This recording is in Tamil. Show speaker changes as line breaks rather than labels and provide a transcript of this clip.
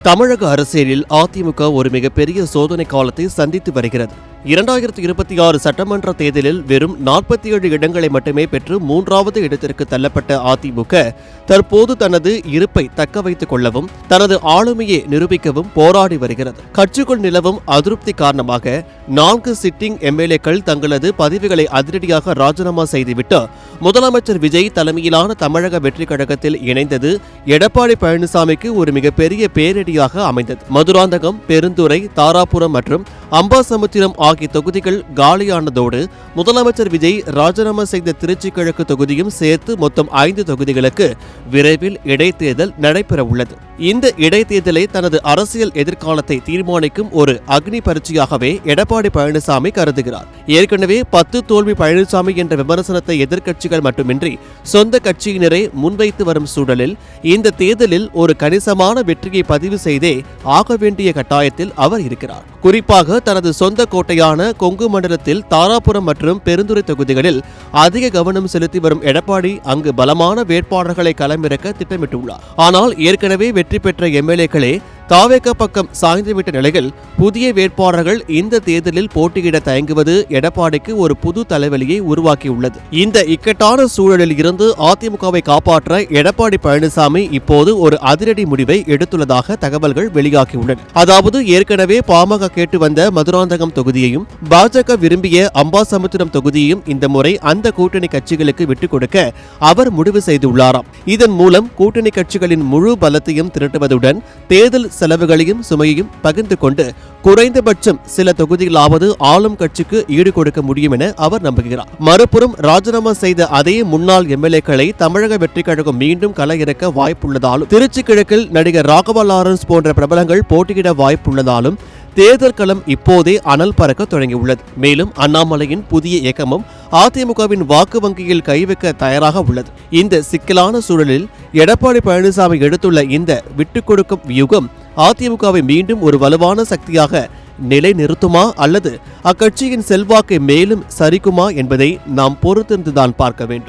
தமிழக அரசியலில் அதிமுக ஒரு மிகப்பெரிய சோதனை காலத்தை சந்தித்து வருகிறது. 2026 சட்டமன்ற தேர்தலில் வெறும் 47 இடங்களை மட்டுமே பெற்று 3வது இடத்திற்கு தள்ளப்பட்ட அதிமுக தற்போது தனது இருப்பை தக்க வைத்துக் கொள்ளவும் தனது ஆளுமையை நிரூபிக்கவும் போராடி வருகிறது. கட்சிக்குள் நிலவும் அதிருப்தி காரணமாக 4 சிட்டிங் எம்எல்ஏக்கள் தங்களது பதவிகளை அதிரடியாக ராஜினாமா செய்துவிட்டு முதலமைச்சர் விஜய் தலைமையிலான தமிழக வெற்றிக் கழகத்தில் இணைந்தது எடப்பாடி பழனிசாமிக்கு ஒரு மிகப்பெரிய பேரிடியாக அமைந்தது. மதுராந்தகம், பெருந்துறை, தாராபுரம் மற்றும் அம்பாசமுத்திரம் ஆகிய தொகுதிகள் காலியானதோடு முதலமைச்சர் விஜய் ராஜினாமா செய்த திருச்சி கிழக்கு தொகுதியும் சேர்த்து மொத்தம் 5 தொகுதிகளுக்கு விரைவில் இடைத்தேர்தல் நடைபெற உள்ளது. இந்த இடைத்தேர்தலை தனது அரசியல் எதிர்காலத்தை தீர்மானிக்கும் ஒரு அக்னி பரீட்சையாகவே எடப்பாடி பழனிசாமி கருதுகிறார். ஏற்கனவே 10 தோல்வி பழனிசாமி என்ற விமர்சனத்தை எதிர்க்கட்சிகள் மட்டுமின்றி சொந்த கட்சியினரே முன்வைத்து வரும் சூழலில் இந்த தேர்தலில் ஒரு கணிசமான வெற்றியை பதிவு செய்தே ஆக வேண்டிய கட்டாயத்தில் அவர் இருக்கிறார். குறிப்பாக தனது சொந்த கோட்டையான கொங்கு மண்டலத்தில் தாராபுரம் மற்றும் பெருந்துறை தொகுதிகளில் அதிக கவனம் செலுத்தி வரும் எடப்பாடி அங்கு பலமான வேட்பாளர்களை களமிறக்க திட்டமிட்டுள்ளார். ஆனால் ஏற்கனவே வெற்றி பெற்ற எம்எல்ஏக்களே தாவேக பக்கம் சாய்ந்துவிட்ட நிலையில் புதிய வேட்பாளர்கள் இந்த தேர்தலில் போட்டியிட தயங்குவது எடப்பாடிக்கு ஒரு புது தலைவலியை உருவாக்கியுள்ளது. இந்த இக்கட்டான சூழலில் இருந்து அதிமுகவை காப்பாற்ற எடப்பாடி பழனிசாமி இப்போது ஒரு அதிரடி முடிவை எடுத்துள்ளதாக தகவல்கள் வெளியாகியுள்ளன. அதாவது ஏற்கனவே பாமக கேட்டு வந்த மதுராந்தகம் தொகுதியையும் பாஜக விரும்பிய அம்பாசமுத்திரம் தொகுதியையும் இந்த முறை அந்த கூட்டணி கட்சிகளுக்கு விட்டுக் கொடுக்க அவர் முடிவு செய்துள்ளாராம். இதன் மூலம் கூட்டணி கட்சிகளின் முழு பலத்தையும் திரட்டுவதுடன் தேர்தல் செலவுகளையும் சுமையையும் பகிர்ந்து கொண்டு குறைந்தபட்சம் சில தொகுதிகளாவது ஆளும் கட்சிக்கு ஈடு கொடுக்க முடியும் என அவர் நம்புகிறார். மறுபுறம் ராஜினாமா செய்த அதே முன்னாள் எம்எல்ஏக்களை தமிழக வெற்றிக் கழகம் மீண்டும் கள இறக்க வாய்ப்புள்ளதாலும் திருச்சி கிழக்கில் நடிகர் ராகவா லாரன்ஸ் போன்ற பிரபலங்கள் போட்டியிட வாய்ப்புள்ளதாலும் தேர்தல் களம் இப்போதே அனல் பறக்க தொடங்கியுள்ளது. மேலும் அண்ணாமலையின் புதிய இயக்கமும் அதிமுகவின் வாக்கு வங்கியில் கை வைக்க தயாராக உள்ளது. இந்த சிக்கலான சூழலில் எடப்பாடி பழனிசாமி எடுத்துள்ள இந்த விட்டுக் கொடுக்கும் வியூகம் அதிமுகவை மீண்டும் ஒரு வலுவான சக்தியாக நிலைநிறுத்துமா அல்லது அக்கட்சியின் செல்வாக்கை மேலும் சரிக்குமா என்பதை நாம் பொறுத்திருந்துதான் பார்க்க வேண்டும்.